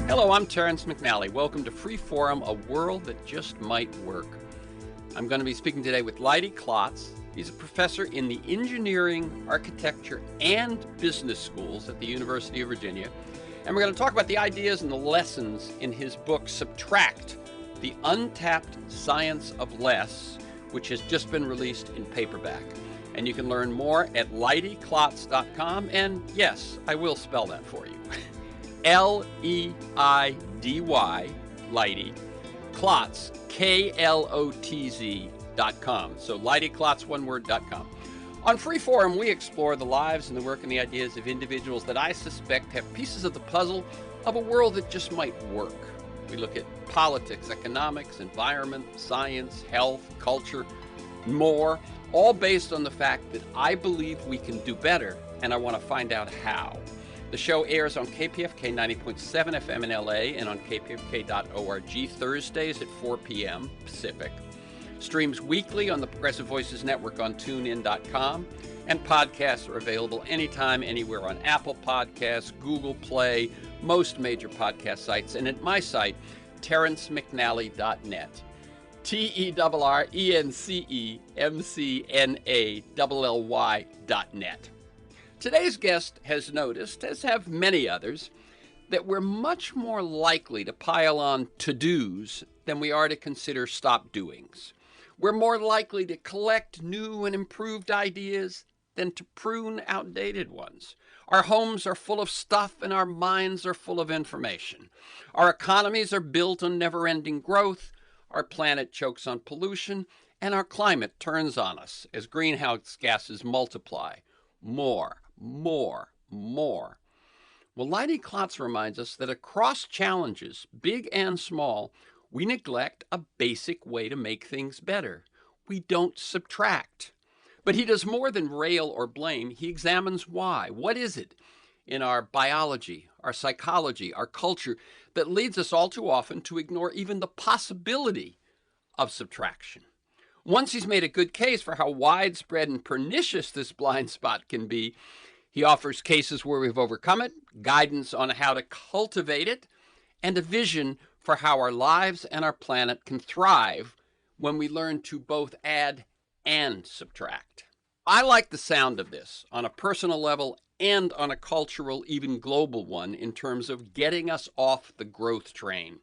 Hello, I'm Terrence McNally. Welcome to Free Forum, a world that just might work. I'm going to be speaking today with LEIDY KLOTZ. He's a professor in the engineering, architecture, and business schools at the University of Virginia. And we're going to talk about the ideas and the lessons in his book, Subtract, the Untapped Science of Less, which has just been released in paperback. And you can learn more at LeidyKlotz.com. And yes, I will spell that for you. L-E-I-D-Y, LEIDY, KLOTZ, K-L-O-T-Z.com. So LeidyKlotz, one word.com. On Free Forum, we explore the lives and the work and the ideas of individuals that I suspect have pieces of the puzzle of a world that just might work. We look at politics, economics, environment, science, health, culture, more, all based on the fact that I believe we can do better, and I want to find out how. The show airs on KPFK 90.7 FM in LA and on kpfk.org Thursdays at 4 p.m. Pacific. Streams weekly on the Progressive Voices Network on TuneIn.com, and podcasts are available anytime, anywhere on Apple Podcasts, Google Play, most major podcast sites, and at my site, terrencemcnally.net. TERRENCEMCNALLY.net. Today's guest has noticed, as have many others, that we're much more likely to pile on to-dos than we are to consider stop-doings. We're more likely to collect new and improved ideas than to prune outdated ones. Our homes are full of stuff and our minds are full of information. Our economies are built on never-ending growth. Our planet chokes on pollution, and our climate turns on us as greenhouse gases multiply. More. Well, LEIDY KLOTZ reminds us that across challenges, big and small, we neglect a basic way to make things better. We don't subtract. But he does more than rail or blame. He examines why. What is it in our biology, our psychology, our culture that leads us all too often to ignore even the possibility of subtraction? Once he's made a good case for how widespread and pernicious this blind spot can be, he offers cases where we've overcome it, guidance on how to cultivate it, and a vision for how our lives and our planet can thrive when we learn to both add and subtract. I like the sound of this on a personal level and on a cultural, even global one, in terms of getting us off the growth train.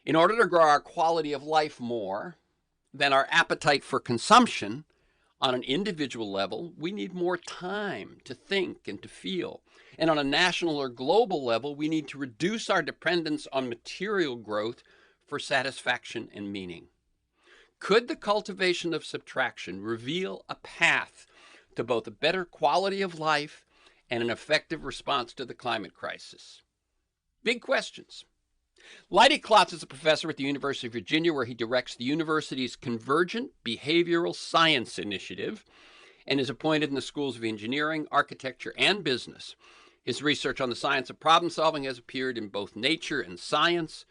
In order to grow our quality of life more than our appetite for consumption, on an individual level, we need more time to think and to feel. And on a national or global level, we need to reduce our dependence on material growth for satisfaction and meaning. Could the cultivation of subtraction reveal a path to both a better quality of life and an effective response to the climate crisis? Big questions. LEIDY KLOTZ is a professor at the University of Virginia, where he directs the university's Convergent Behavioral Science Initiative and is appointed in the schools of engineering, architecture, and business. His research on the science of problem solving has appeared in both Nature and Science,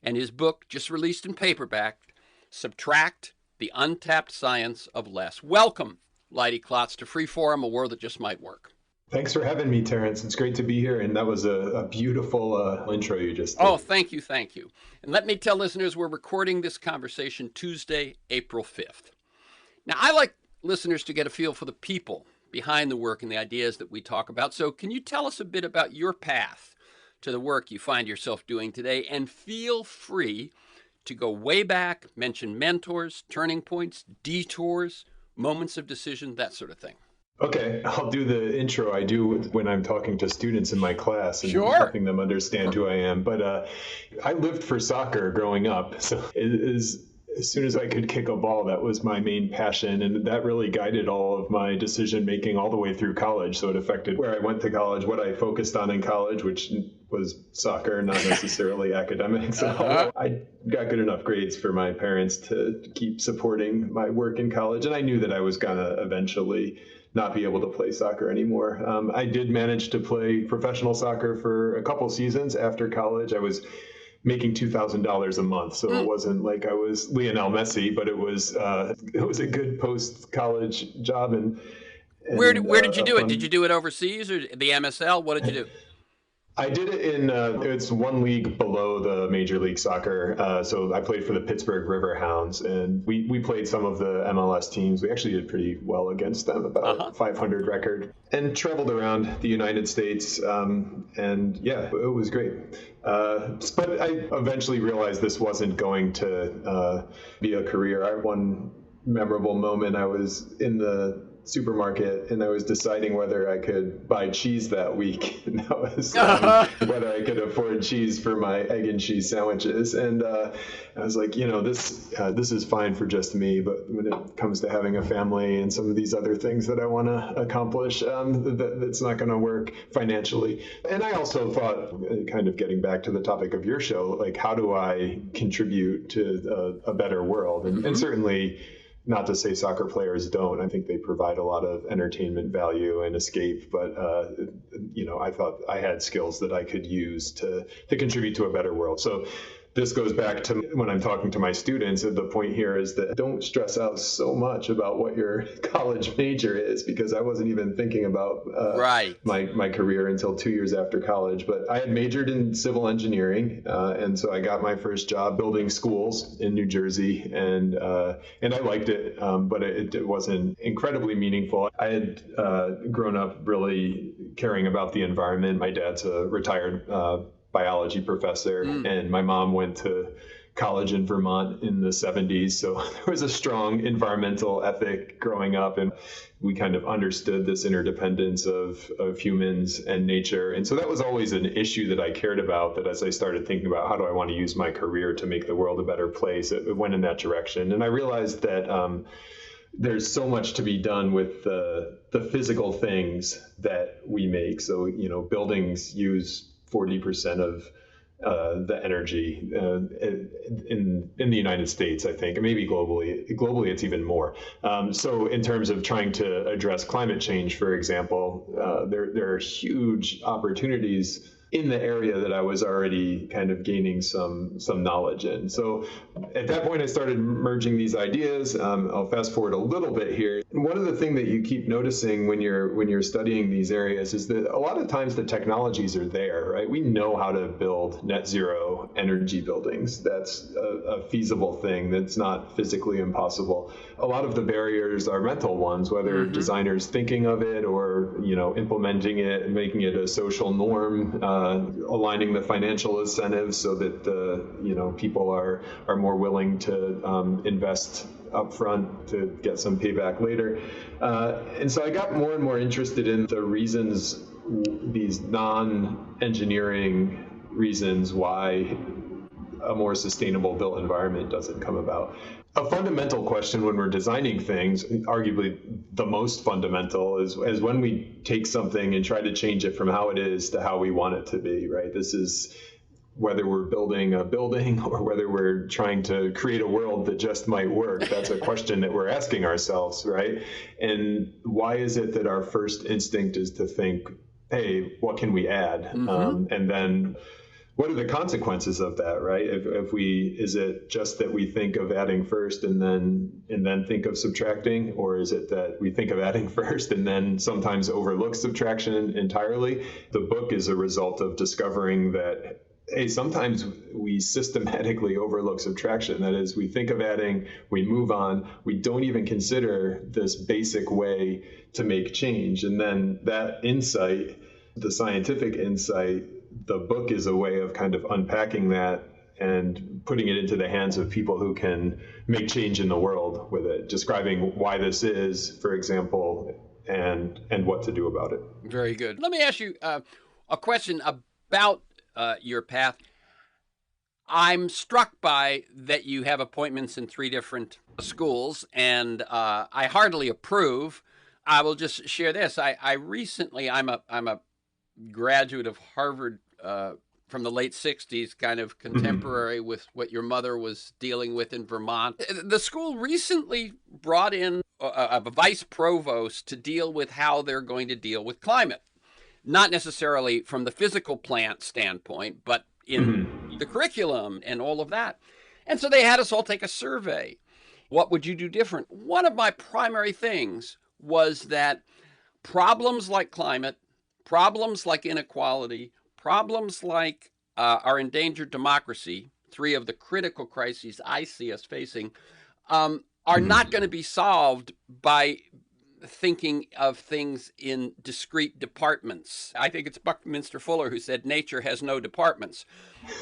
and his book, just released in paperback, Subtract, the Untapped Science of Less. Welcome, LEIDY KLOTZ, to Free Forum, a world that just might work. Thanks for having me, Terrence. It's great to be here, and that was a beautiful intro you just did. Oh, thank you. And let me tell listeners we're recording this conversation Tuesday, April 5th. Now, I like listeners to get a feel for the people behind the work and the ideas that we talk about. So can you tell us a bit about your path to the work you find yourself doing today? And feel free to go way back, mention mentors, turning points, detours, moments of decision, that sort of thing. Okay, I'll do the intro I do when I'm talking to students in my class and helping them understand who I am. But I lived for soccer growing up, so as soon as I could kick a ball, that was my main passion, and that really guided all of my decision making all the way through college. So it affected where I went to college, what I focused on in college, which was soccer, not necessarily academics. So I got good enough grades for my parents to keep supporting my work in college, and I knew that I was gonna eventually not be able to play soccer anymore. I did manage to play professional soccer for a couple seasons after college. I was making $2,000 a month, so it wasn't like I was Lionel Messi, but it was a good post-college job. And where did you do it? Did you do it overseas or the MSL? What did you do? I did it in, it's one league below the Major League Soccer. So I played for the Pittsburgh Riverhounds, and we played some of the MLS teams. We actually did pretty well against them, about 500 record, and traveled around the United States. And yeah, it was great. But I eventually realized this wasn't going to be a career. One memorable moment, I was in the supermarket and I was deciding whether I could buy cheese that week. And that was whether I could afford cheese for my egg and cheese sandwiches. And I was like, this is fine for just me, but when it comes to having a family and some of these other things that I want to accomplish, that's not going to work financially. And I also thought, kind of getting back to the topic of your show, like, how do I contribute to a better world? And certainly, not to say soccer players don't. I think they provide a lot of entertainment value and escape. But, I thought I had skills that I could use to contribute to a better world. So this goes back to when I'm talking to my students, and the point here is that don't stress out so much about what your college major is, because I wasn't even thinking about my career until 2 years after college. But I had majored in civil engineering, and so I got my first job building schools in New Jersey, and I liked it, but it wasn't incredibly meaningful. I had grown up really caring about the environment. My dad's a retired biology professor, and my mom went to college in Vermont in the 70s. So there was a strong environmental ethic growing up, and we kind of understood this interdependence of humans and nature. And so that was always an issue that I cared about, that as I started thinking about how do I want to use my career to make the world a better place, it went in that direction. And I realized that there's so much to be done with the physical things that we make. So, buildings use 40% of the energy in the United States, I think, and maybe globally. Globally, it's even more. So in terms of trying to address climate change, for example, there are huge opportunities in the area that I was already kind of gaining some knowledge in. So at that point, I started merging these ideas. I'll fast forward a little bit here. One of the things that you keep noticing when you're studying these areas is that a lot of times the technologies are there, right? We know how to build net zero energy buildings. That's a feasible thing. That's not physically impossible. A lot of the barriers are mental ones, whether designers thinking of it or implementing it and making it a social norm. Aligning the financial incentives so that people are more willing to invest upfront to get some payback later. And so I got more and more interested in the reasons, these non-engineering reasons why a more sustainable built environment doesn't come about. A fundamental question when we're designing things, arguably the most fundamental, is when we take something and try to change it from how it is to how we want it to be, right? This is whether we're building a building or whether we're trying to create a world that just might work. That's a question that we're asking ourselves, right? And why is it that our first instinct is to think, hey, what can we add? And then what are the consequences of that, right? Is it just that we think of adding first and then think of subtracting, or is it that we think of adding first and then sometimes overlook subtraction entirely? The book is a result of discovering that, hey, sometimes we systematically overlook subtraction. That is, we think of adding, we move on, we don't even consider this basic way to make change. And then that insight, the scientific insight, the book is a way of kind of unpacking that and putting it into the hands of people who can make change in the world with it, describing why this is, for example, and what to do about it. Very good. Let me ask you a question about your path. I'm struck by that you have appointments in 3 different schools, and I heartily approve. I will just share this. I'm a graduate of Harvard from the late 60s, kind of contemporary with what your mother was dealing with in Vermont. The school recently brought in a vice provost to deal with how they're going to deal with climate. Not necessarily from the physical plant standpoint, but in the curriculum and all of that. And so they had us all take a survey. What would you do different? One of my primary things was that problems like climate, problems like inequality, problems like our endangered democracy, three of the critical crises I see us facing, are not going to be solved by thinking of things in discrete departments. I think it's Buckminster Fuller who said nature has no departments.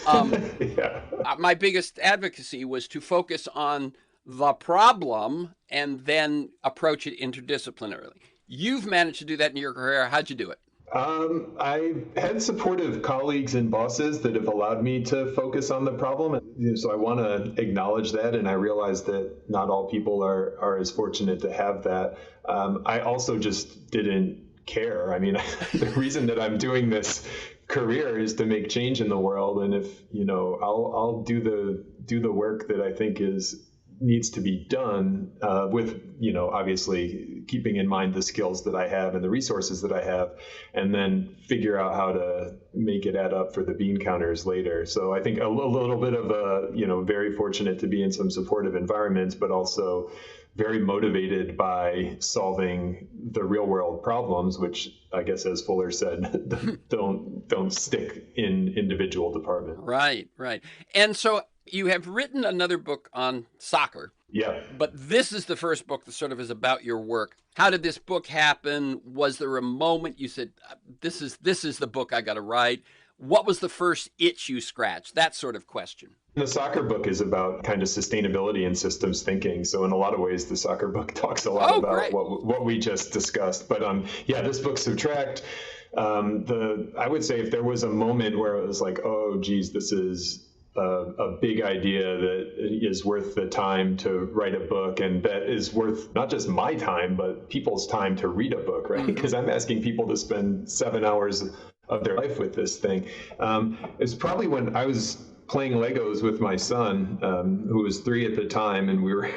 Yeah. My biggest advocacy was to focus on the problem and then approach it interdisciplinarily. You've managed to do that in your career. How'd you do it? I've had supportive colleagues and bosses that have allowed me to focus on the problem. So I want to acknowledge that. And I realize that not all people are as fortunate to have that. I also just didn't care. I mean, the reason that I'm doing this career is to make change in the world. And if, I'll do the work that I think needs to be done with, obviously keeping in mind the skills that I have and the resources that I have, and then figure out how to make it add up for the bean counters later. So I think a little bit of very fortunate to be in some supportive environments, but also very motivated by solving the real world problems, which I guess, as Fuller said, don't stick in individual departments. Right. And so you have written another book on soccer. Yeah. But this is the first book that sort of is about your work. How did this book happen? Was there a moment you said, this is the book I got to write? What was the first itch you scratched? That sort of question. The soccer book is about kind of sustainability and systems thinking. So in a lot of ways, the soccer book talks a lot about what we just discussed. But this book, Subtract, I would say if there was a moment where it was like, oh, geez, this is a big idea that is worth the time to write a book, and that is worth not just my time, but people's time to read a book, right? Because I'm asking people to spend 7 hours of their life with this thing. It's probably when I was playing Legos with my son, who was 3 at the time, and we were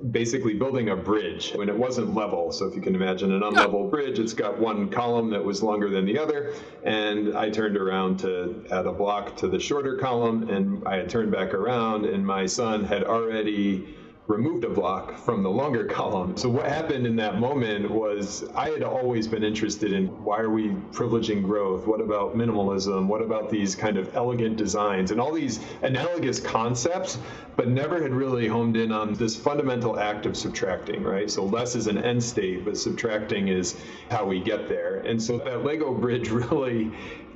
basically building a bridge when it wasn't level. So if you can imagine an unlevel bridge, it's got one column that was longer than the other. And I turned around to add a block to the shorter column, and I had turned back around, and my son had already removed a block from the longer column. So what happened in that moment was I had always been interested in why are we privileging growth? What about minimalism? What about these kind of elegant designs and all these analogous concepts, but never had really honed in on this fundamental act of subtracting, right? So less is an end state, but subtracting is how we get there. And so that Lego bridge really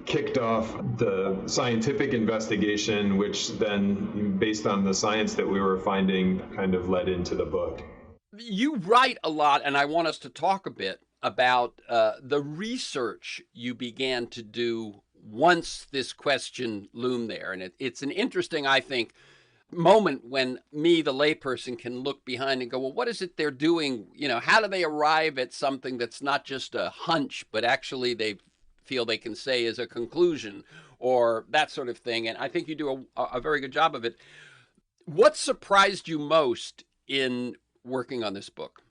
kicked off the scientific investigation, which then, based on the science that we were finding, kind of led into the book. You write a lot, and I want us to talk a bit about the research you began to do once this question loomed there. And it's an interesting, I think, moment when me, the layperson, can look behind and go, well, what is it they're doing? How do they arrive at something that's not just a hunch, but actually they feel they can say is a conclusion, or that sort of thing. And I think you do a very good job of it. What surprised you most in working on this book?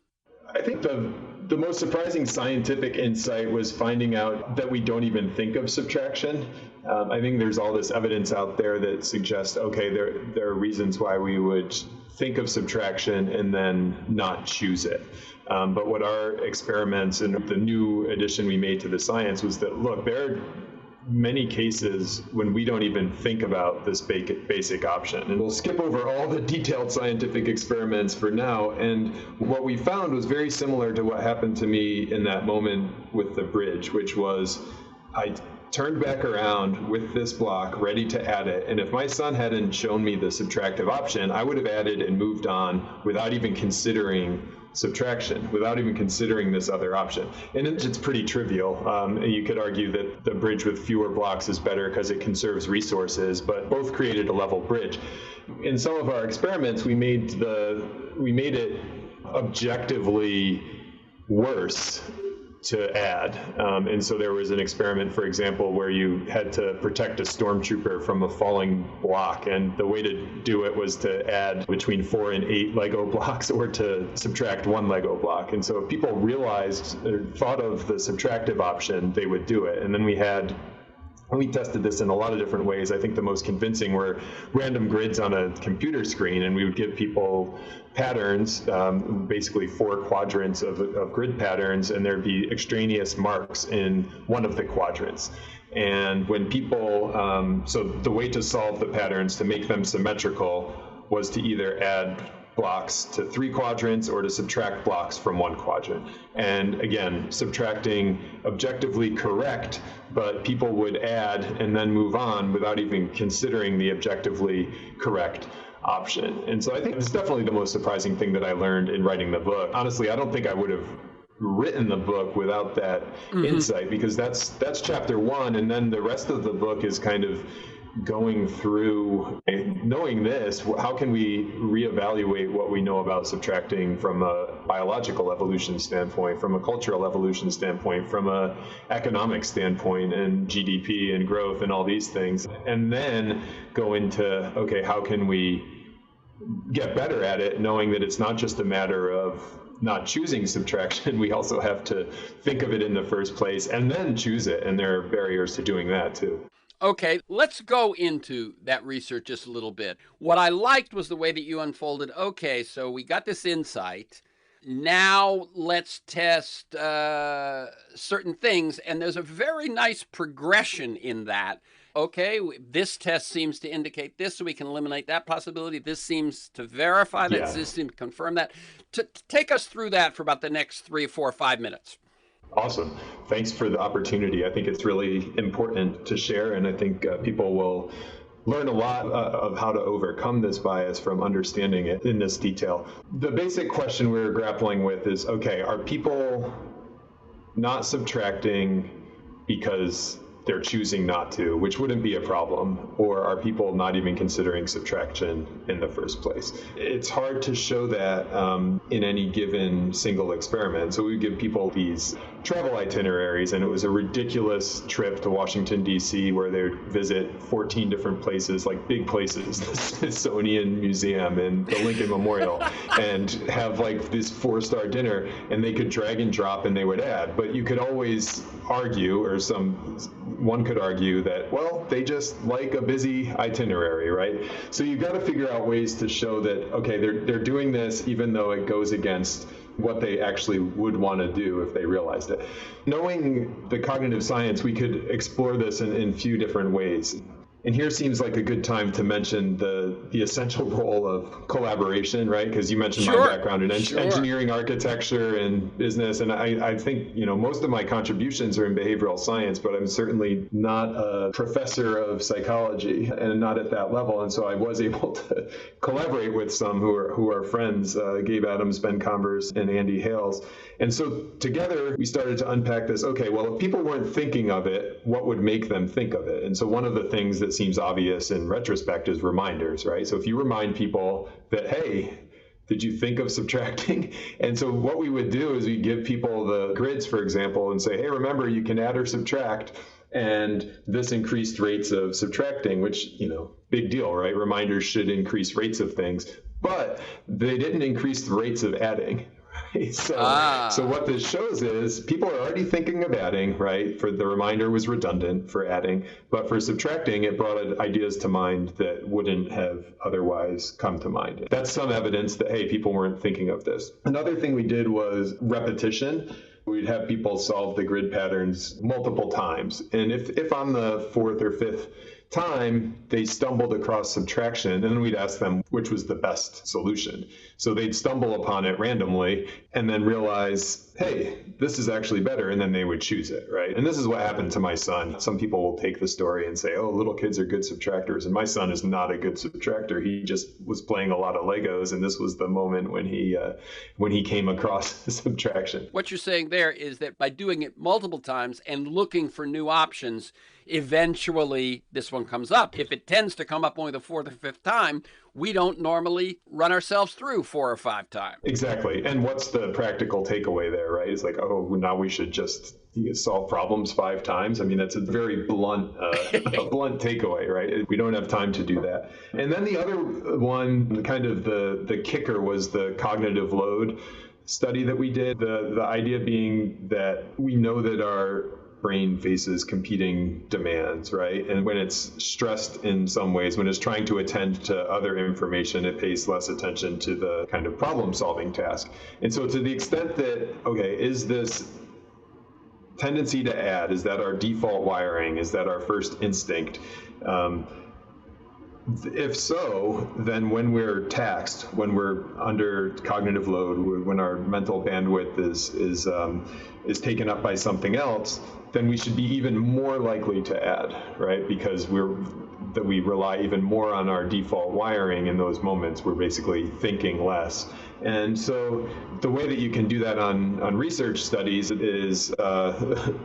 I think the most surprising scientific insight was finding out that we don't even think of subtraction. I think there's all this evidence out there that suggests, okay, there are reasons why we would think of subtraction and then not choose it. But what our experiments and the new addition we made to the science was that, look, there are many cases when we don't even think about this basic option. And we'll skip over all the detailed scientific experiments for now. And what we found was very similar to what happened to me in that moment with the bridge, which was I turned back around with this block ready to add it. And if my son hadn't shown me the subtractive option, I would have added and moved on without even considering subtraction, without even considering this other option. And it's pretty trivial. You could argue that the bridge with fewer blocks is better because it conserves resources, but both created a level bridge. In some of our experiments, we made it objectively worse to add. And so there was an experiment, for example, where you had to protect a stormtrooper from a falling block. And the way to do it was to add between 4 and 8 Lego blocks or to subtract 1 Lego block. And so if people realized or thought of the subtractive option, they would do it. And then we tested this in a lot of different ways. I think the most convincing were random grids on a computer screen, and we would give people patterns, basically 4 quadrants of grid patterns, and there'd be extraneous marks in one of the quadrants. And when people, so the way to solve the patterns to make them symmetrical was to either add blocks to 3 quadrants or to subtract blocks from 1 quadrant. And again, subtracting objectively correct, but people would add and then move on without even considering the objectively correct option. And so I think it's definitely the most surprising thing that I learned in writing the book. Honestly, I don't think I would have written the book without that insight, because that's chapter 1, and then the rest of the book is kind of going through, knowing this, how can we reevaluate what we know about subtracting from a biological evolution standpoint, from a cultural evolution standpoint, from a economic standpoint, and GDP and growth and all these things, and then go into, okay, how can we get better at it, knowing that it's not just a matter of not choosing subtraction, we also have to think of it in the first place and then choose it, and there are barriers to doing that too. Okay, let's go into that research just a little bit. What I liked was the way that you unfolded. Okay, so we got this insight. Now let's test certain things. And there's a very nice progression in that. Okay, this test seems to indicate this, so we can eliminate that possibility. This seems to verify that. Yeah. This seems to confirm that. Take us through that for about the next 3, 4, 5 minutes. Awesome. Thanks for the opportunity. I think it's really important to share, and I think people will learn a lot of how to overcome this bias from understanding it in this detail. The basic question we're grappling with is, okay, are people not subtracting because they're choosing not to, which wouldn't be a problem, or are people not even considering subtraction in the first place? It's hard to show that in any given single experiment. So we give people these travel itineraries, and it was a ridiculous trip to Washington, D.C., where they would visit 14 different places, like big places, the Smithsonian Museum and the Lincoln Memorial, and have like this 4-star dinner, and they could drag and drop and they would add. But you could always argue, or one could argue that, well, they just like a busy itinerary, right? So you've got to figure out ways to show that, okay, they're doing this even though it goes against what they actually would want to do if they realized it. Knowing the cognitive science, we could explore this in a few different ways. And here seems like a good time to mention the essential role of collaboration, right? Because you mentioned my background in engineering, architecture, and business. And I think, most of my contributions are in behavioral science, but I'm certainly not a professor of psychology and not at that level. And so I was able to collaborate with some who are friends, Gabe Adams, Ben Converse, and Andy Hales. And so together we started to unpack this. Okay, well, if people weren't thinking of it, what would make them think of it? And so one of the things that seems obvious in retrospect is reminders, right? So if you remind people that, hey, did you think of subtracting? And so what we would do is we give people the grids, for example, and say, hey, remember, you can add or subtract. And this increased rates of subtracting, which, big deal, right? Reminders should increase rates of things, but they didn't increase the rates of adding. So what this shows is people are already thinking of adding, right? For the reminder was redundant for adding, but for subtracting, it brought ideas to mind that wouldn't have otherwise come to mind. That's some evidence that, hey, people weren't thinking of this. Another thing we did was repetition. We'd have people solve the grid patterns multiple times. And if on the 4th or 5th time they stumbled across subtraction, and then we'd ask them which was the best solution. So they'd stumble upon it randomly and then realize, hey, this is actually better, and then they would choose it, right? And this is what happened to my son. Some people will take the story and say, oh, little kids are good subtractors, and my son is not a good subtractor. He just was playing a lot of Legos, and this was the moment when he came across subtraction. What you're saying there is that by doing it multiple times and looking for new options, eventually this one comes up. If it tends to come up only the 4th or 5th time, we don't normally run ourselves through 4 or 5 times. Exactly. And what's the practical takeaway there, right? It's like, oh, now we should just solve problems 5 times. I mean, that's a very blunt takeaway, right? We don't have time to do that. And then the other one, kind of the kicker, was the cognitive load study that we did. The idea being that we know that our brain faces competing demands, right? And when it's stressed in some ways, when it's trying to attend to other information, it pays less attention to the kind of problem-solving task. And so to the extent that, okay, is this tendency to add? Is that our default wiring? Is that our first instinct? If so, then when we're taxed, when we're under cognitive load, when our mental bandwidth is taken up by something else, then we should be even more likely to add, right? Because we rely even more on our default wiring in those moments. We're basically thinking less. And so the way that you can do that on research studies is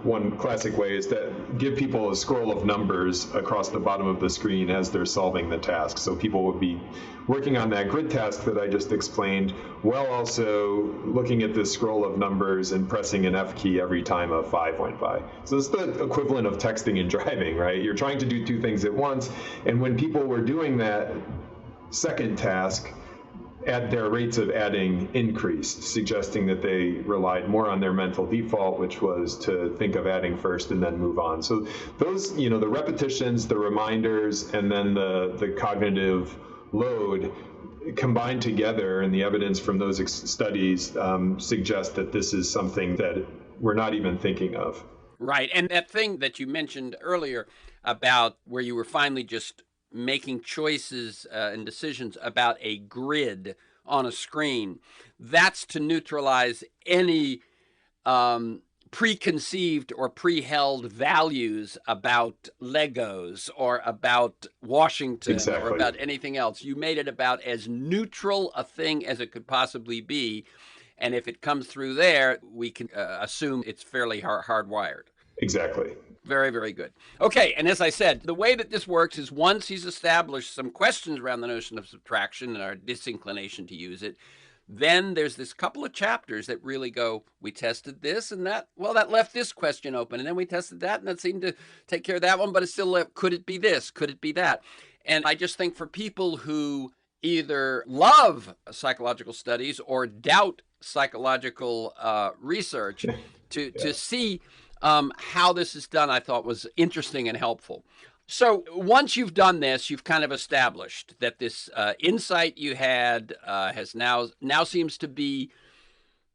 one classic way is to give people a scroll of numbers across the bottom of the screen as they're solving the task. So people would be working on that grid task that I just explained, while also looking at this scroll of numbers and pressing an F key every time a 5 went by. So it's the equivalent of texting and driving, right? You're trying to do two things at once. And when people were doing that second task, their rates of adding increased, suggesting that they relied more on their mental default, which was to think of adding first and then move on. So those, the repetitions, the reminders, and then the cognitive load combined together, and the evidence from those studies suggest that this is something that we're not even thinking of. Right. And that thing that you mentioned earlier about where you were finally just making choices and decisions about a grid on a screen, that's to neutralize any preconceived or pre-held values about Legos or about Washington or about anything else. You made it about as neutral a thing as it could possibly be. And if it comes through there, we can assume it's fairly hardwired. Exactly. Very, very good. Okay, and as I said, the way that this works is once he's established some questions around the notion of subtraction and our disinclination to use it, then there's this couple of chapters that really go, we tested this and that, well, that left this question open, and then we tested that, and that seemed to take care of that one, but it still left, could it be this? Could it be that? And I just think for people who either love psychological studies or doubt psychological research, to see how this is done, I thought was interesting and helpful. So once you've done this, you've kind of established that this insight you had has now seems to be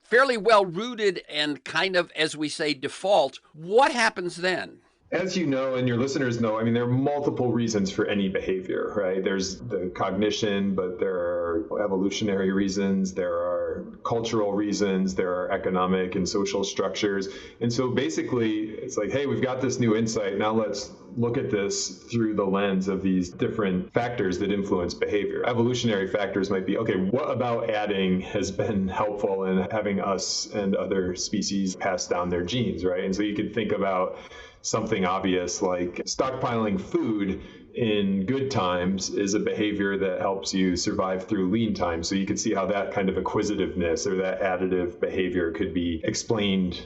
fairly well rooted and kind of, as we say, default. What happens then? As you know, and your listeners know, I mean, there are multiple reasons for any behavior, right? There's the cognition, but there are evolutionary reasons, there are cultural reasons, there are economic and social structures. And so basically, it's like, hey, we've got this new insight. Now let's look at this through the lens of these different factors that influence behavior. Evolutionary factors might be, okay, what about adding has been helpful in having us and other species pass down their genes, right? And so you could think about something obvious like stockpiling food in good times is a behavior that helps you survive through lean times. So you can see how that kind of acquisitiveness or that additive behavior could be explained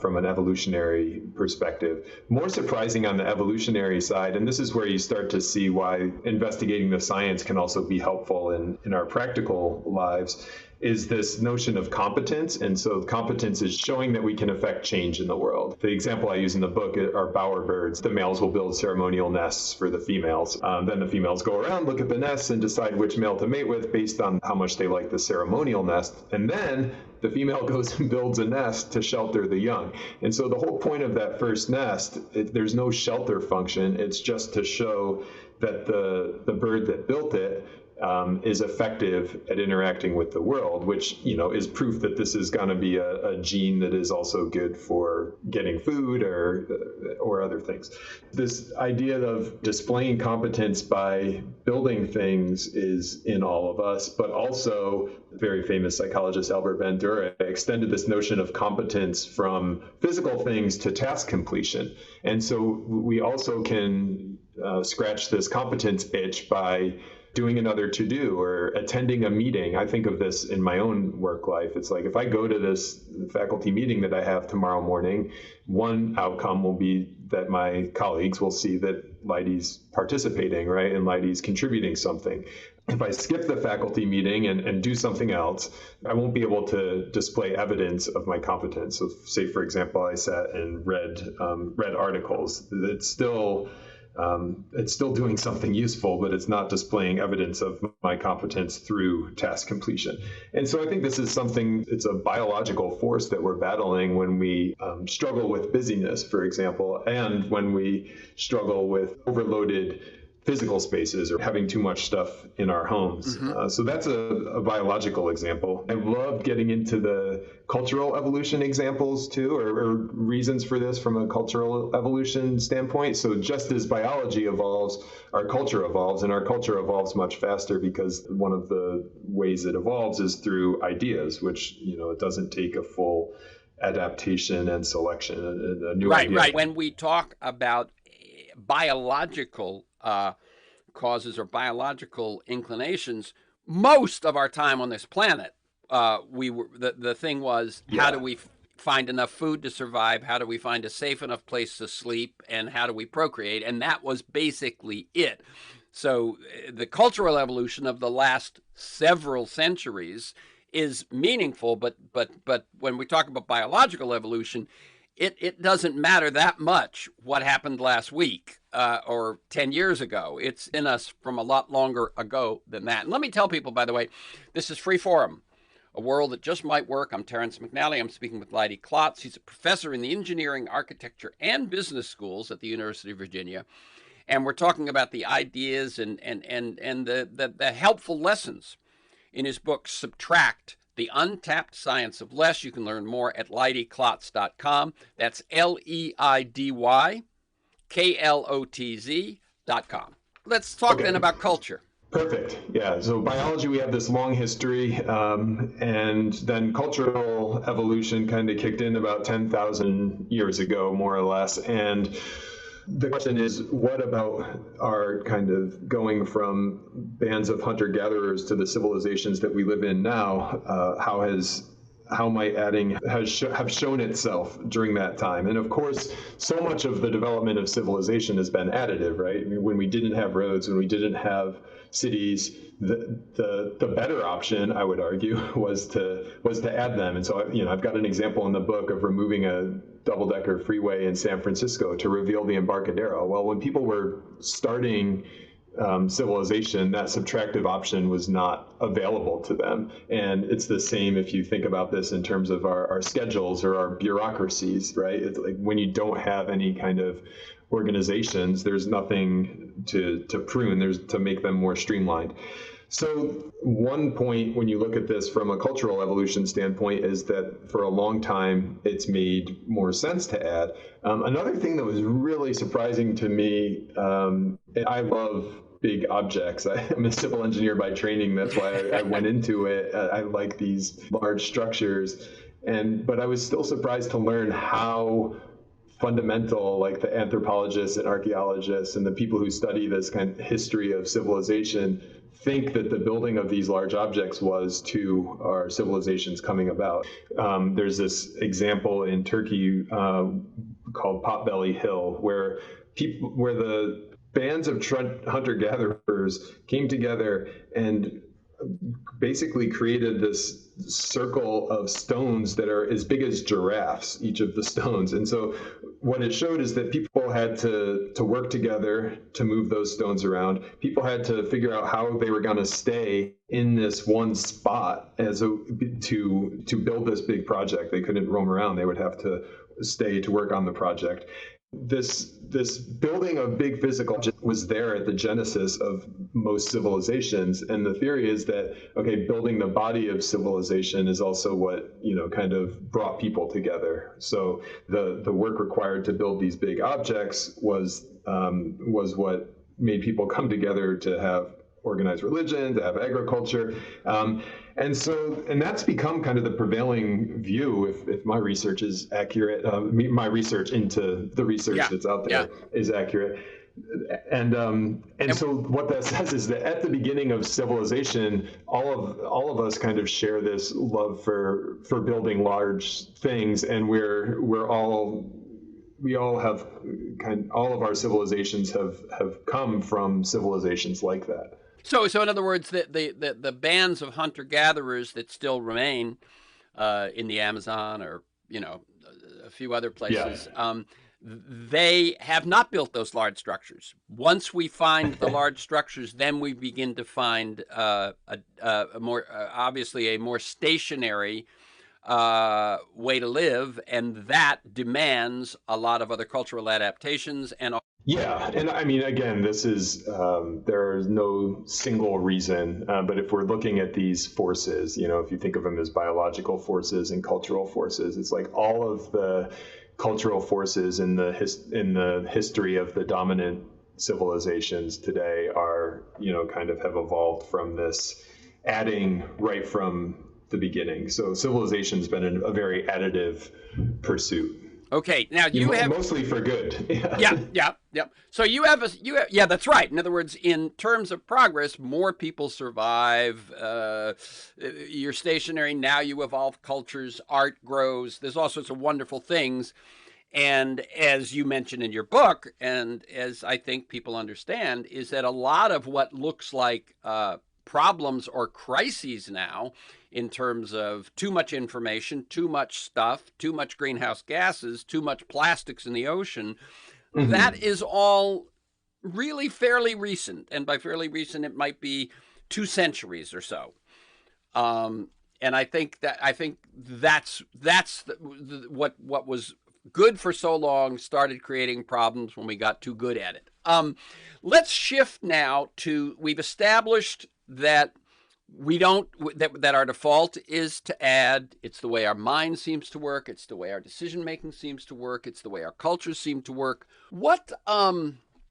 from an evolutionary perspective. More surprising on the evolutionary side, and this is where you start to see why investigating the science can also be helpful in our practical lives, is this notion of competence. And so competence is showing that we can affect change in the world. The example I use in the book are bowerbirds. The males will build ceremonial nests for the females. Then the females go around, look at the nests, and decide which male to mate with based on how much they like the ceremonial nest. And then the female goes and builds a nest to shelter the young. And so the whole point of that first nest, there's no shelter function. It's just to show that the bird that built it is effective at interacting with the world, which, is proof that this is going to be a gene that is also good for getting food or other things. This idea of displaying competence by building things is in all of us, but also very famous psychologist Albert Bandura extended this notion of competence from physical things to task completion. And so we also can scratch this competence itch by doing another to-do or attending a meeting. I think of this in my own work life. It's like, if I go to this faculty meeting that I have tomorrow morning, one outcome will be that my colleagues will see that LEIDY's participating, right? And LEIDY's contributing something. If I skip the faculty meeting and do something else, I won't be able to display evidence of my competence. So say, for example, I sat and read articles. It's still It's still doing something useful, but it's not displaying evidence of my competence through task completion. And so I think this is something, it's a biological force that we're battling when we struggle with busyness, for example, and when we struggle with overloaded physical spaces or having too much stuff in our homes. So that's a biological example. I love getting into the cultural evolution examples too, or reasons for this from a cultural evolution standpoint. So just as biology evolves, our culture evolves, and our culture evolves much faster because one of the ways it evolves is through ideas, which, it doesn't take a full adaptation and selection, a new idea. Right. When we talk about biological causes or biological inclinations, most of our time on this planet, the thing was, how do we find enough food to survive? How do we find a safe enough place to sleep? And how do we procreate? And that was basically it. So the cultural evolution of the last several centuries is meaningful, but when we talk about biological evolution, it doesn't matter that much what happened last week or 10 years ago. It's in us from a lot longer ago than that. And let me tell people, by the way, this is Free Forum, a world that just might work. I'm Terrence McNally. I'm speaking with LEIDY KLOTZ. He's a professor in the engineering, architecture, and business schools at the University of Virginia. And we're talking about the ideas and the helpful lessons in his book, Subtract, The Untapped Science of Less. You can learn more at LeidyKlotz.com. That's LEIDYKLOTZ.com. Let's talk then about culture. Perfect. Yeah. So biology, we have this long history, and then cultural evolution kind of kicked in about 10,000 years ago, more or less. And the question is, what about our kind of going from bands of hunter-gatherers to the civilizations that we live in now? How might adding have shown itself during that time? And of course, so much of the development of civilization has been additive, right? I mean, when we didn't have roads, when we didn't have cities, the better option, I would argue, was to add them. And so, I've got an example in the book of removing a double-decker freeway in San Francisco to reveal the Embarcadero. Well, when people were starting civilization, that subtractive option was not available to them. And it's the same if you think about this in terms of our schedules or our bureaucracies, right? It's like when you don't have any kind of organizations, there's nothing to prune, there's to make them more streamlined. So one point when you look at this from a cultural evolution standpoint is that for a long time, it's made more sense to add. Another thing that was really surprising to me, and I love big objects. I'm a civil engineer by training. That's why I went into it. I like these large structures. But I was still surprised to learn how fundamental, like the anthropologists and archaeologists and the people who study this kind of history of civilization think that the building of these large objects was to our civilizations coming about. There's this example in Turkey called Potbelly Hill, where the bands of hunter-gatherers came together and basically created this circle of stones that are as big as giraffes, each of the stones. And so what it showed is that people had to work together to move those stones around. People had to figure out how they were going to stay in this one spot to build this big project. They couldn't roam around. They would have to stay to work on the project. This building of big physical was there at the genesis of most civilizations, and the theory is that building the body of civilization is also what kind of brought people together. So the work required to build these big objects was what made people come together to have organized religion, to have agriculture. And that's become kind of the prevailing view, if my research is accurate, my research into the research that's out there is accurate. And so what that says is that at the beginning of civilization, all of us kind of share this love for building large things, and we all have all of our civilizations have come from civilizations like that. So in other words, the bands of hunter-gatherers that still remain in the Amazon or a few other places, they have not built those large structures. Once we find the large structures, then we begin to find a more obviously a more stationary way to live, and that demands a lot of other cultural adaptations and. Yeah, and I mean, again, this is there is no single reason, but if we're looking at these forces, if you think of them as biological forces and cultural forces, it's like all of the cultural forces in the history of the dominant civilizations today are, kind of have evolved from this adding right from the beginning. So civilization's been a very additive pursuit. Okay, now you have mostly for good. Yeah. So you have yeah, that's right. In other words, in terms of progress, more people survive. You're stationary now. You evolve cultures. Art grows. There's all sorts of wonderful things. And as you mentioned in your book, and as I think people understand, is that a lot of what looks like problems or crises now, in terms of too much information, too much stuff, too much greenhouse gases, too much plastics in the ocean, that is all really fairly recent. And by fairly recent, it might be 2 centuries or so. And I think that's what was good for so long started creating problems when we got too good at it. Let's shift now to, we've established that that our default is to add. It's the way our mind seems to work. It's the way our decision making seems to work. It's the way our cultures seem to work. What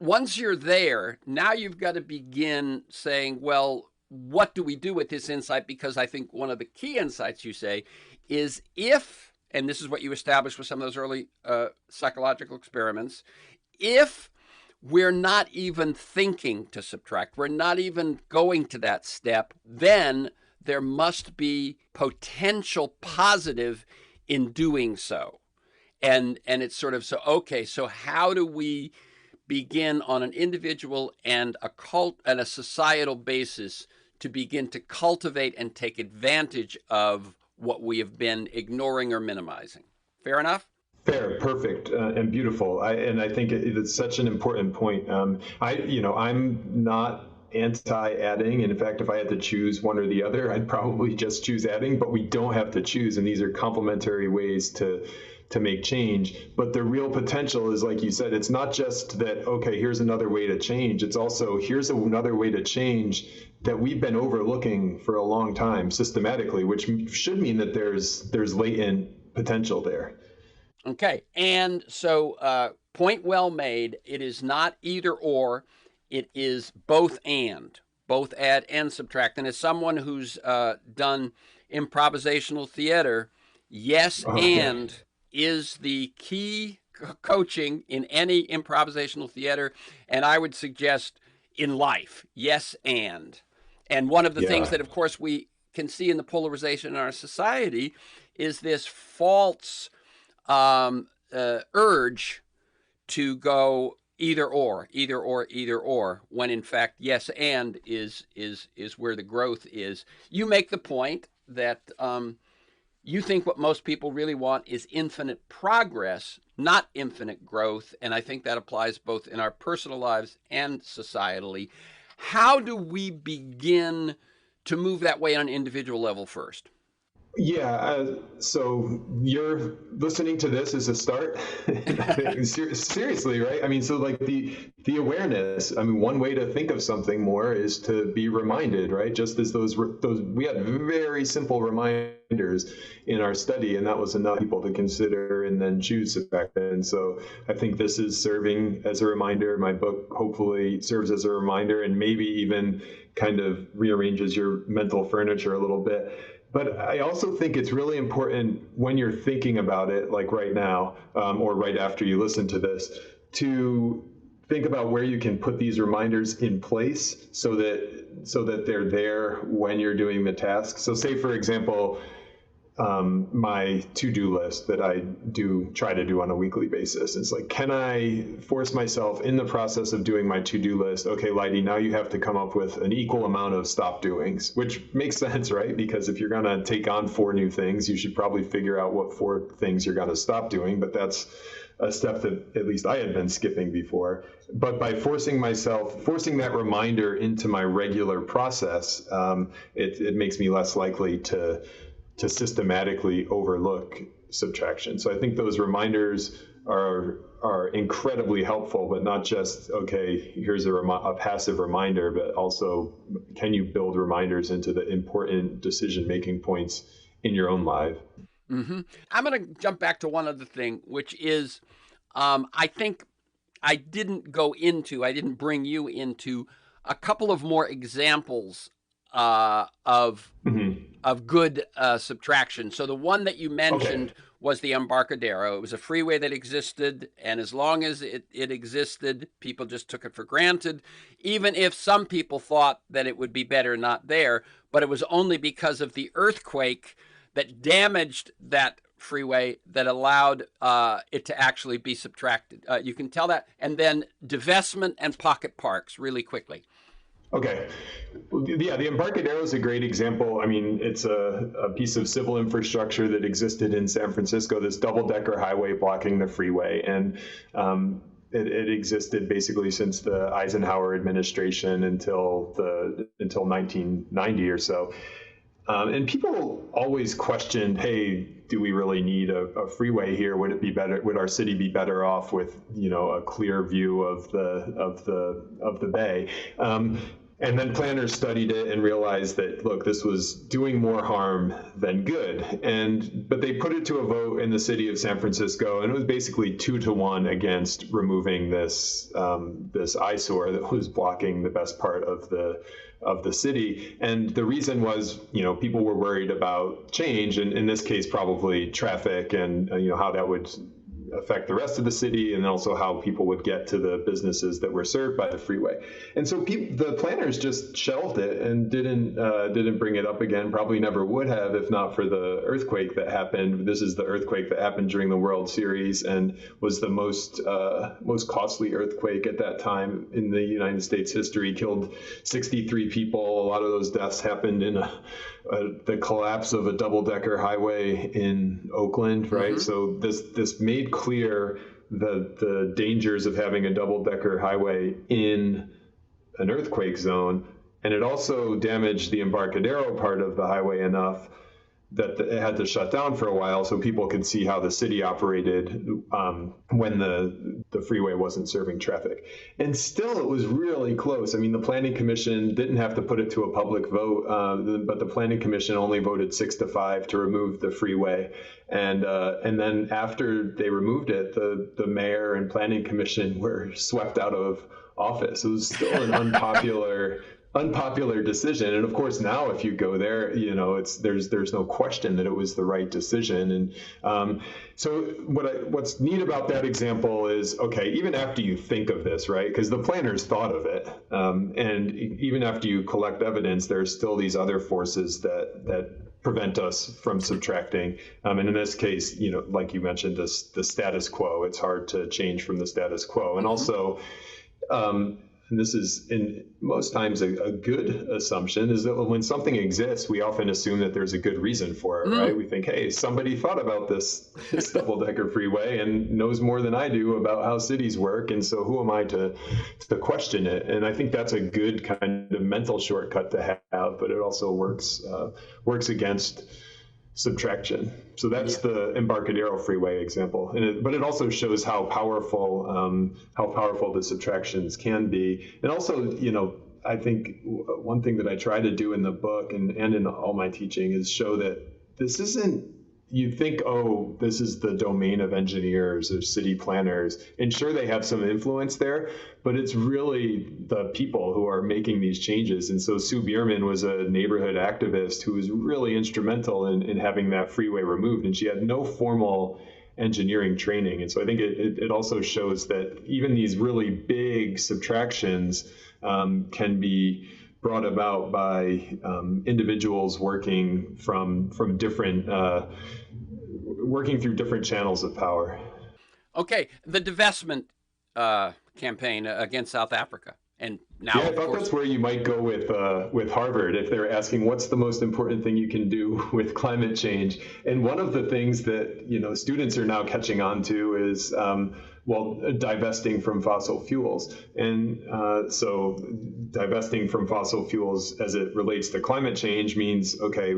once you're there, now you've got to begin saying, well, what do we do with this insight? Because I think one of the key insights you say is and this is what you established with some of those early psychological experiments, if we're not even thinking to subtract, we're not even going to that step, then there must be potential positive in doing so. And it's sort of, so how do we begin on an individual and a societal basis to begin to cultivate and take advantage of what we have been ignoring or minimizing? Fair enough? Fair, perfect, and beautiful. I think it's such an important point. I'm not anti-adding, and in fact, if I had to choose one or the other, I'd probably just choose adding. But we don't have to choose, and these are complementary ways to make change. But the real potential is, like you said, it's not just that, okay, here's another way to change. It's also, here's another way to change that we've been overlooking for a long time systematically, which should mean that there's latent potential there. Okay, and so point well made. It is not either or, it is both add and subtract. And as someone who's done improvisational theater, is the key coaching in any improvisational theater, and I would suggest in life, yes and. And one of the things that, of course, we can see in the polarization in our society is this false urge to go either or, when in fact yes and is where the growth is. You make the point that you think what most people really want is infinite progress, not infinite growth, and I think that applies both in our personal lives and societally. How do we begin to move that way on an individual level first? Yeah, so you're listening to this as a start. Seriously, right? I mean, so like the awareness. I mean, one way to think of something more is to be reminded, right? Just as those we had very simple reminders in our study, and that was enough people to consider and then choose back then. So I think this is serving as a reminder. My book hopefully serves as a reminder, and maybe even kind of rearranges your mental furniture a little bit. But I also think it's really important when you're thinking about it, like right now, or right after you listen to this, to think about where you can put these reminders in place so that they're there when you're doing the task. So say, for example, my to-do list that I try to do on a weekly basis. It's like, can I force myself in the process of doing my to-do list? Okay, Leidy, now you have to come up with an equal amount of stop doings, which makes sense, right? Because if you're going to take on 4 new things, you should probably figure out what 4 things you're going to stop doing. But that's a step that at least I had been skipping before. But by forcing that reminder into my regular process, it makes me less likely to systematically overlook subtraction. So I think those reminders are incredibly helpful, but not just, okay, here's a passive reminder, but also can you build reminders into the important decision-making points in your own life? Mm-hmm. I'm going to jump back to one other thing, which is I think I didn't bring you into a couple of more examples of good subtraction. So the one that you mentioned was the Embarcadero. It was a freeway that existed, and as long as it existed, people just took it for granted, even if some people thought that it would be better not there. But it was only because of the earthquake that damaged that freeway that allowed it to actually be subtracted. You can tell that. And then divestment and pocket parks really quickly. Okay. Yeah, the Embarcadero is a great example. I mean, it's a piece of civil infrastructure that existed in San Francisco, this double-decker highway blocking the freeway. And it existed basically since the Eisenhower administration until 1990 or so. And people always questioned, hey, do we really need a freeway here? Would it be better? Would our city be better off with, a clear view of the bay? And then planners studied it and realized that, look, this was doing more harm than good. But they put it to a vote in the city of San Francisco, and it was basically 2-1 against removing this eyesore that was blocking the best part of the city. And the reason was, people were worried about change, and in this case, probably traffic and, how that would affect the rest of the city, and also how people would get to the businesses that were served by the freeway. And so the planners just shelved it and didn't bring it up again, probably never would have if not for the earthquake that happened. This is the earthquake that happened during the World Series and was the most costly earthquake at that time in the United States history, killed 63 people. A lot of those deaths happened in the collapse of a double-decker highway in Oakland, right? Mm-hmm. So this made clear the dangers of having a double-decker highway in an earthquake zone, and it also damaged the Embarcadero part of the highway enough that it had to shut down for a while so people could see how the city operated when the freeway wasn't serving traffic. And still, it was really close. I mean, the Planning Commission didn't have to put it to a public vote, but the Planning Commission only voted 6-5 to remove the freeway. And then after they removed it, the mayor and Planning Commission were swept out of office. It was still an unpopular decision. And of course, now if you go there, there's no question that it was the right decision. And so what's neat about that example is, okay, even after you think of this, right, because the planners thought of it, and even after you collect evidence, there's still these other forces that prevent us from subtracting. And in this case, like you mentioned, the status quo. It's hard to change from the status quo. And also, and this is in most times a good assumption, is that when something exists, we often assume that there's a good reason for it, right? We think, hey, somebody thought about this double-decker freeway and knows more than I do about how cities work, and so who am I to question it? And I think that's a good kind of mental shortcut to have, but it also works against subtraction. So that's the Embarcadero Freeway example, but it also shows how powerful the subtractions can be. And also, I think one thing that I try to do in the book and in all my teaching is show that this isn't, you think, oh, this is the domain of engineers or city planners, and sure, they have some influence there, but it's really the people who are making these changes. And so Sue Bierman was a neighborhood activist who was really instrumental in having that freeway removed, and she had no formal engineering training. And so I think it also shows that even these really big subtractions can be brought about by individuals working from different working through different channels of power. Okay, the divestment campaign against South Africa. And Yeah, now, I of thought course, that's where you might go with Harvard if they're asking what's the most important thing you can do with climate change. And one of the things that students are now catching on to is divesting from fossil fuels. And so divesting from fossil fuels as it relates to climate change means, okay,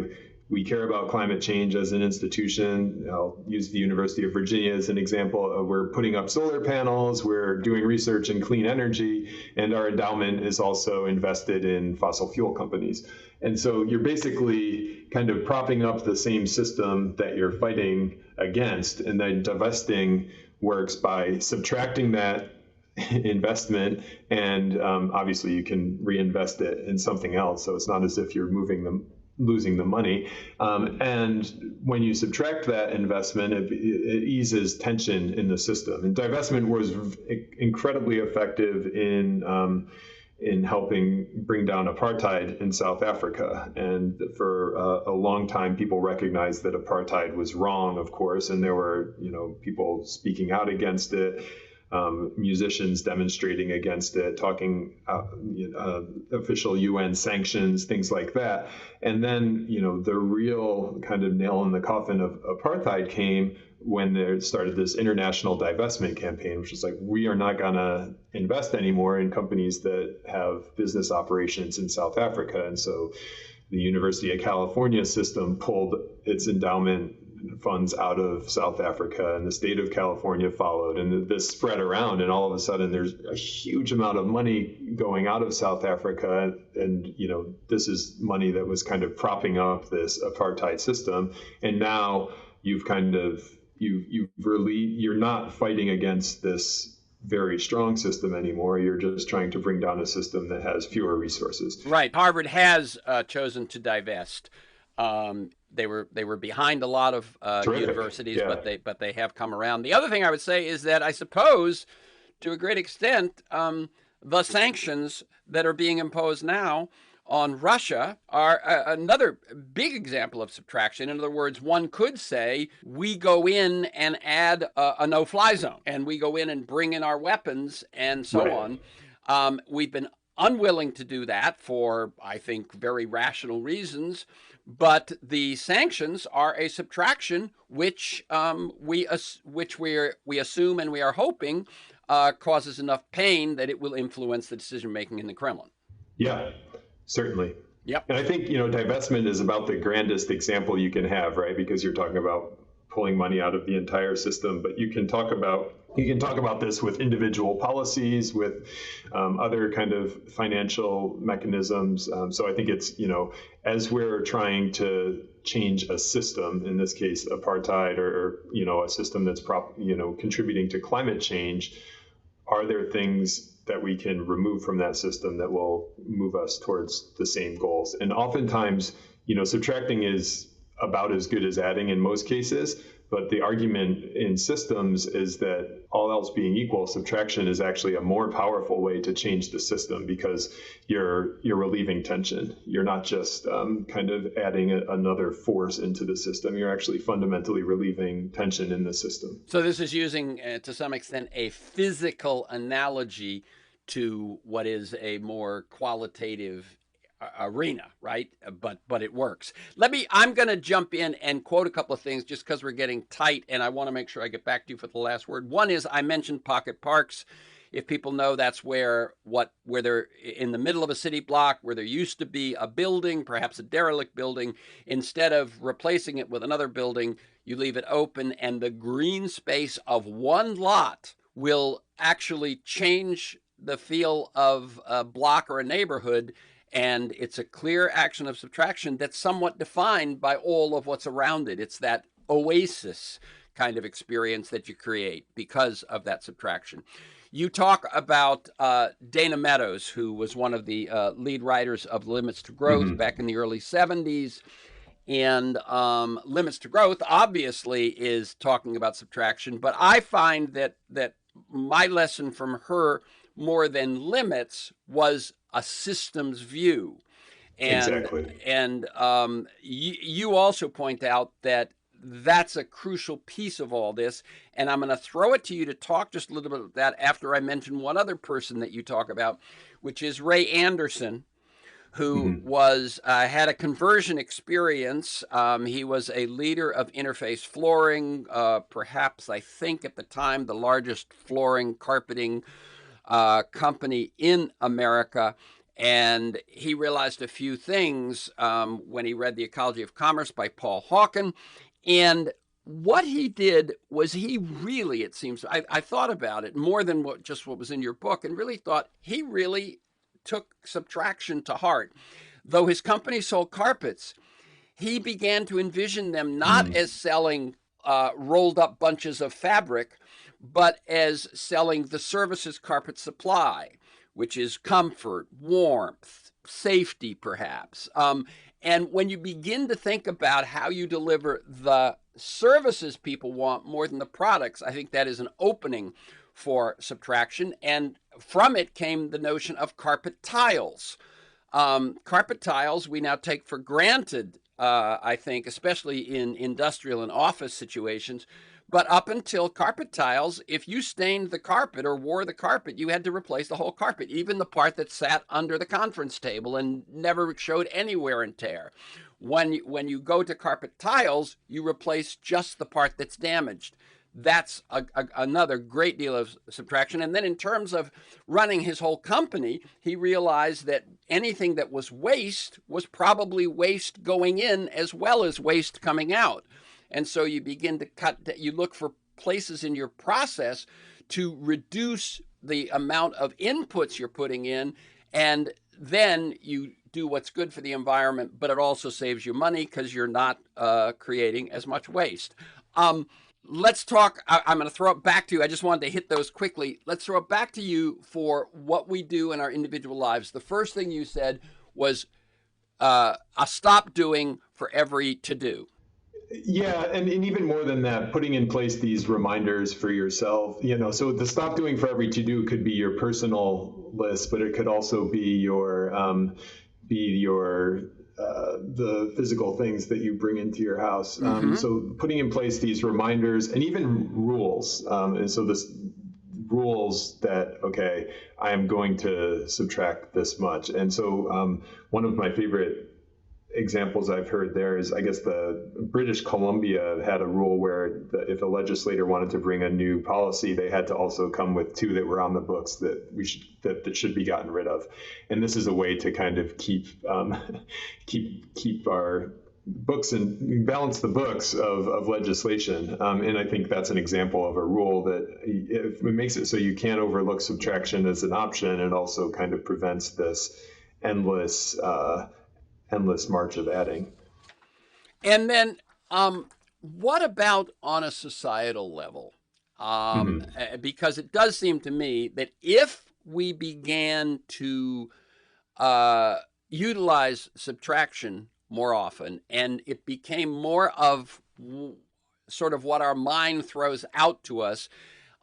we care about climate change as an institution. I'll use the University of Virginia as an example. We're putting up solar panels, we're doing research in clean energy, and our endowment is also invested in fossil fuel companies. And so you're basically kind of propping up the same system that you're fighting against, and then divesting works by subtracting that investment, and obviously you can reinvest it in something else. So it's not as if you're losing the money. And when you subtract that investment, it eases tension in the system. And divestment was incredibly effective in helping bring down apartheid in South Africa. And for a long time, people recognized that apartheid was wrong, of course, and there were people speaking out against it. Musicians demonstrating against it, talking official UN sanctions, things like that. And then, the real kind of nail in the coffin of apartheid came when there started this international divestment campaign, which is like, we are not going to invest anymore in companies that have business operations in South Africa. And so the University of California system pulled its endowment funds out of South Africa, and the state of California followed, and this spread around, and all of a sudden there's a huge amount of money going out of South Africa, and this is money that was kind of propping up this apartheid system. And now you've kind of you're not fighting against this very strong system anymore. You're just trying to bring down a system that has fewer resources. right. Harvard has chosen to divest. They were behind a lot of universities, Yeah. but they have come around. The other thing I would say is that I suppose, to a great extent, the sanctions that are being imposed now on Russia are another big example of subtraction. In other words, one could say we go in and add a no-fly zone, and we go in and bring in our weapons and so Right. on. We've been unwilling to do that for, I think, very rational reasons. But the sanctions are a subtraction, which we assume and we are hoping causes enough pain that it will influence the decision making in the Kremlin. Yeah, certainly. Yep. And I think, divestment is about the grandest example you can have, right? Because you're talking about pulling money out of the entire system, but you can talk about this with individual policies, with other kind of financial mechanisms. So I think it's, as we're trying to change a system, in this case, apartheid, or a system that's contributing to climate change, are there things that we can remove from that system that will move us towards the same goals? And oftentimes, subtracting is about as good as adding in most cases. But the argument in systems is that, all else being equal, subtraction is actually a more powerful way to change the system, because you're relieving tension. You're not just kind of adding another force into the system. You're actually fundamentally relieving tension in the system. So this is using, to some extent, a physical analogy to what is a more qualitative arena, right? But it works. I'm going to jump in and quote a couple of things just because we're getting tight, and I want to make sure I get back to you for the last word. One is, I mentioned pocket parks. If people know, that's where they're in the middle of a city block where there used to be a building, perhaps a derelict building. Instead of replacing it with another building, you leave it open, and the green space of one lot will actually change the feel of a block or a neighborhood. And it's a clear action of subtraction that's somewhat defined by all of what's around it. It's that oasis kind of experience that you create because of that subtraction. You talk about Dana Meadows, who was one of the lead writers of Limits to Growth back in the early 70s. And Limits to Growth obviously is talking about subtraction, but I find that my lesson from her, more than limits, was a systems view. Exactly. And you also point out that that's a crucial piece of all this. And I'm going to throw it to you to talk just a little bit about that after I mention one other person that you talk about, which is Ray Anderson, who Mm-hmm. was had a conversion experience. He was a leader of Interface Flooring, perhaps I think at the time the largest flooring carpeting company in America. And he realized a few things when he read The Ecology of Commerce by Paul Hawken. And what he did was he really, it seems, I thought about it more than just what was in your book, and really thought he really took subtraction to heart. Though his company sold carpets, he began to envision them not as selling rolled up bunches of fabric, but as selling the services carpet supply, which is comfort, warmth, safety, perhaps. And when you begin to think about how you deliver the services people want more than the products, I think that is an opening for subtraction. And from it came the notion of carpet tiles. Carpet tiles we now take for granted, I think, especially in industrial and office situations. But up until carpet tiles, if you stained the carpet or wore the carpet, you had to replace the whole carpet, even the part that sat under the conference table and never showed any wear and tear. When you go to carpet tiles, you replace just the part that's damaged. That's another great deal of subtraction. And then in terms of running his whole company, he realized that anything that was waste was probably waste going in as well as waste coming out. And so you begin to you look for places in your process to reduce the amount of inputs you're putting in, and then you do what's good for the environment, but it also saves you money because you're not creating as much waste. Let's talk. I'm going to throw it back to you. I just wanted to hit those quickly. Let's throw it back to you for what we do in our individual lives. The first thing you said was a stop doing for every to do. Yeah, and even more than that, putting in place these reminders for yourself, so the stop doing for every to do could be your personal list, but it could also be the physical things that you bring into your house. So putting in place these reminders and even rules. And so this rules that, okay, I am going to subtract this much. And so one of my favorite examples I've heard there is, I guess, the British Columbia had a rule where if a legislator wanted to bring a new policy, they had to also come with two that were on the books that should be gotten rid of. And this is a way to kind of keep our books and balance the books of legislation. And I think that's an example of a rule that it makes it so you can't overlook subtraction as an option. It also kind of prevents this endless march of adding. And then what about on a societal level? Because it does seem to me that if we began to utilize subtraction more often, and it became more of sort of what our mind throws out to us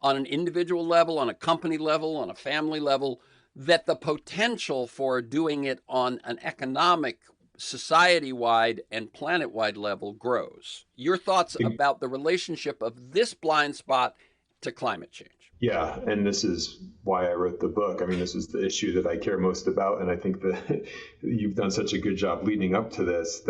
on an individual level, on a company level, on a family level, that the potential for doing it on an economic, society-wide and planet-wide level grows. Your thoughts about the relationship of this blind spot to climate change? Yeah, and this is why I wrote the book. I mean, this is the issue that I care most about, and I think that you've done such a good job leading up to this. Is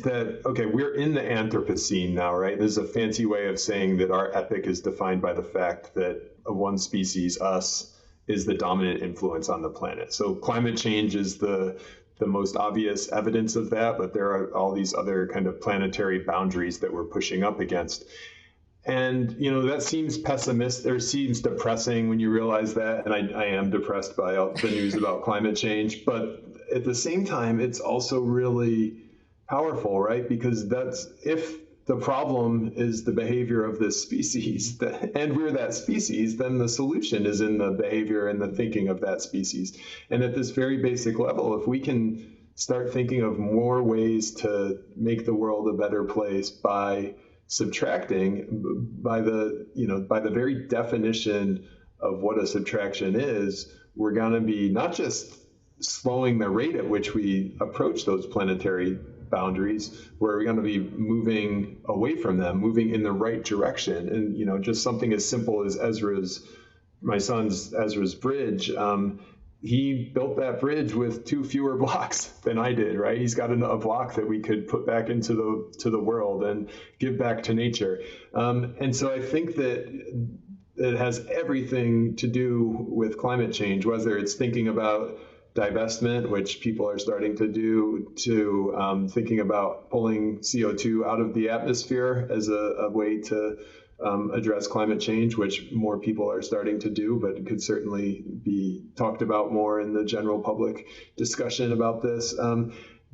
that okay? We're in the Anthropocene now, right? This is a fancy way of saying that our epoch is defined by the fact that one species, us, is the dominant influence on the planet. So climate change is the most obvious evidence of that, but there are all these other kind of planetary boundaries that we're pushing up against. And, that seems pessimistic or seems depressing when you realize that. And I am depressed by all the news about climate change. But at the same time, it's also really powerful, right? Because if the problem is the behavior of this species, and we're that species, then the solution is in the behavior and the thinking of that species. And at this very basic level, if we can start thinking of more ways to make the world a better place by subtracting, by the very definition of what a subtraction is, we're going to be not just slowing the rate at which we approach those planetary boundaries, we're going to be moving away from them, moving in the right direction. And just something as simple as Ezra's my son's Ezra's bridge, he built that bridge with 2 fewer blocks than I did, right? He's got a block that we could put back into the world and give back to nature. And so I think that it has everything to do with climate change, whether it's thinking about divestment, which people are starting to do, to thinking about pulling CO2 out of the atmosphere as a way to address climate change, which more people are starting to do, but could certainly be talked about more in the general public discussion about this.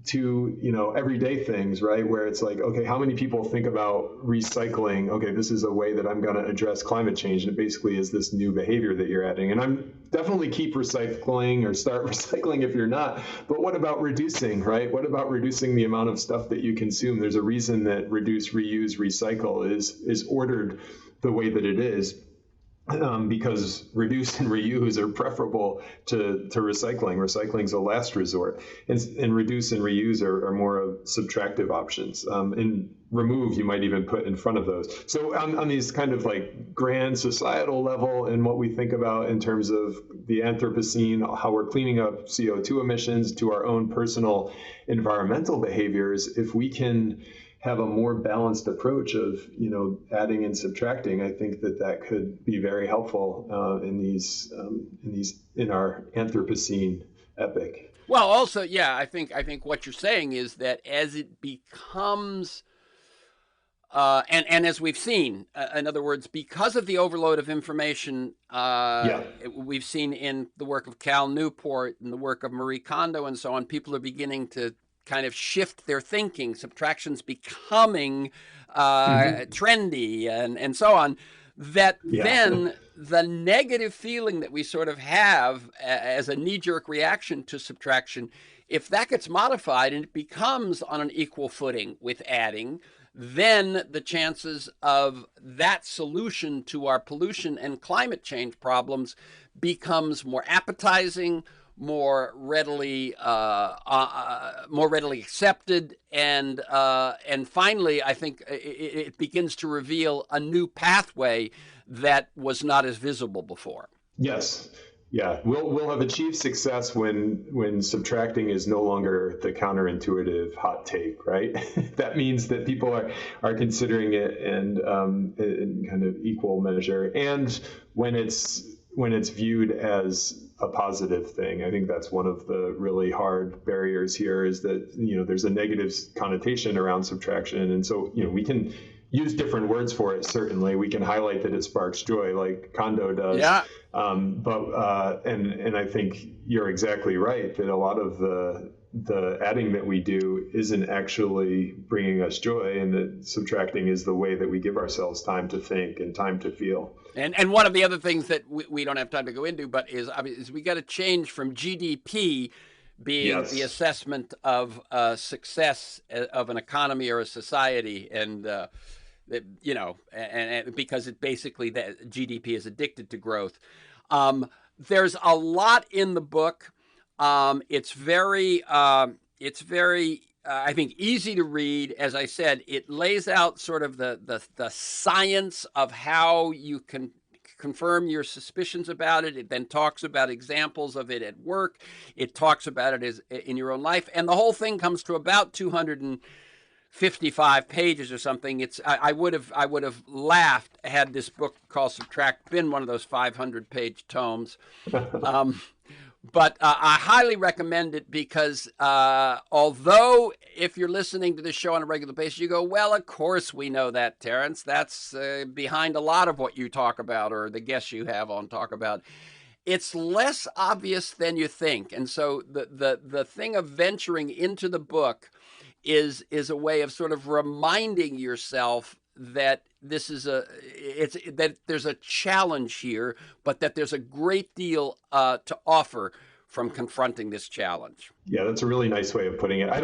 To everyday things, right, where it's like, okay, how many people think about recycling? Okay, this is a way that I'm going to address climate change, and it basically is this new behavior that you're adding. And I'm definitely keep recycling or start recycling if you're not, but what about reducing, right? What about reducing the amount of stuff that you consume? There's a reason that reduce, reuse, recycle is ordered the way that it is. Because reduce and reuse are preferable to recycling. Recycling is a last resort, and reduce and reuse are more of subtractive options. And remove, you might even put in front of those. So on these kind of like grand societal level, and what we think about in terms of the Anthropocene, how we're cleaning up CO2 emissions, to our own personal environmental behaviors, if we can have a more balanced approach of adding and subtracting, I think that could be very helpful in our Anthropocene epic. Well, also, yeah, I think what you're saying is that as it becomes and as we've seen, in other words, because of the overload of information, we've seen in the work of Cal Newport and the work of Marie Kondo and so on, people are beginning to kind of shift their thinking. Subtraction's becoming trendy and so on. Then the negative feeling that we sort of have as a knee-jerk reaction to subtraction, if that gets modified and it becomes on an equal footing with adding, then the chances of that solution to our pollution and climate change problems becomes more appetizing, more readily accepted, and finally, I think it begins to reveal a new pathway that was not as visible before. Yes. Yeah, we'll have achieved success when subtracting is no longer the counterintuitive hot take, right? That means that people are considering it and in kind of equal measure, and when it's viewed as a positive thing. I think that's one of the really hard barriers here, is that there's a negative connotation around subtraction, and so we can use different words for it. Certainly, we can highlight that it sparks joy, like Kondo does. Yeah. And I think you're exactly right that a lot of the adding that we do isn't actually bringing us joy, and that subtracting is the way that we give ourselves time to think and time to feel. And one of the other things that we don't have time to go into, but is we got to change from GDP being the assessment of success of an economy or a society, and and because it basically that GDP is addicted to growth. There's a lot in the book. It's very I think easy to read. As I said, it lays out sort of the science of how you can confirm your suspicions about it. It then talks about examples of it at work. It talks about it as in your own life, and the whole thing comes to about 255 pages or something. I would have laughed had this book called Subtract been one of those 500-page tomes. But I highly recommend it because although if you're listening to this show on a regular basis, you go, well, of course we know that, Terrence. That's behind a lot of what you talk about or the guests you have on talk about. It's less obvious than you think. And so the thing of venturing into the book is a way of sort of reminding yourself that this is that there's a challenge here, but that there's a great deal to offer from confronting this challenge. Yeah, that's a really nice way of putting it. I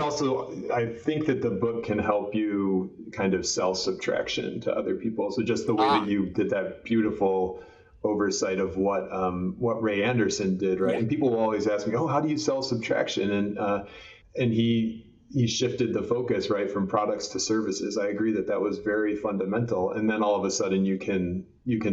think that the book can help you kind of sell subtraction to other people. So just the way that you did that beautiful oversight of what Ray Anderson did, right? Yeah. And people will always ask me, "Oh, how do you sell subtraction?" And he he shifted the focus, right, from products to services. I agree that that was very fundamental. And then all of a sudden you can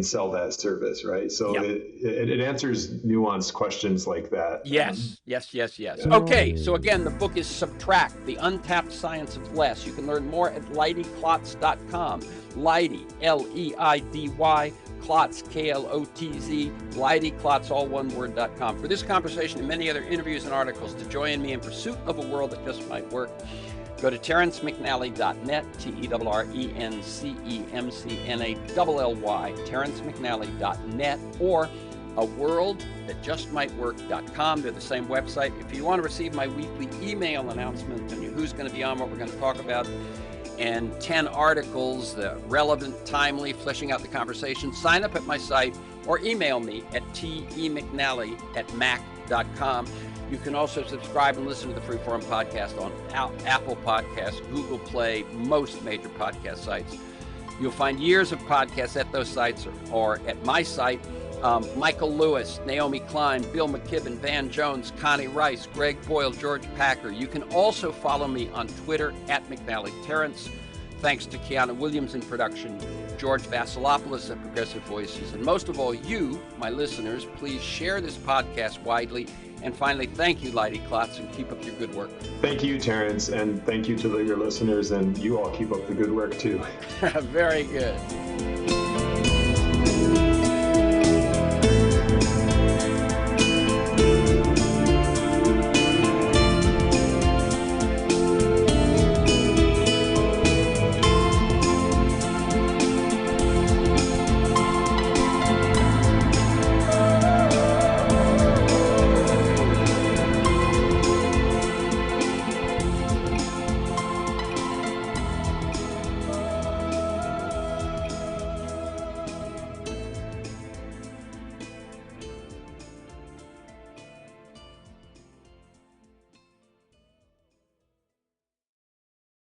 sell that service, right? So it answers nuanced questions like that. Yes. Okay, so again, the book is Subtract, The Untapped Science of Less. You can learn more at LeidyKlotz.com. Leidy, L-E-I-D-Y, Klotz, K-L-O-T-Z, LeidyKlotz, all one word.com. For this conversation and many other interviews and articles, to join me in pursuit of a world that just might work, go to TerenceMcNally.net, TerenceMcNally, TerenceMcNally.net, or aworldthatjustmightwork.com. They're the same website. If you want to receive my weekly email announcement and who's going to be on, what we're going to talk about, and 10 articles, the relevant, timely, fleshing out the conversation, sign up at my site or email me at temcnally@mac.com. You can also subscribe and listen to the Freeform podcast on Apple Podcasts, Google Play, most major podcast sites. You'll find years of podcasts at those sites or at my site. Michael Lewis, Naomi Klein, Bill McKibben, Van Jones, Connie Rice, Greg Boyle, George Packer. You can also follow me on Twitter at McNally Terrence. Thanks to Kiana Williams in production, George Vasilopoulos at Progressive Voices, and most of all, you, my listeners, please share this podcast widely. And finally, thank you, Leidy Klotz, and keep up your good work. Thank you, Terrence, and thank you to your listeners, and you all keep up the good work too. Very good.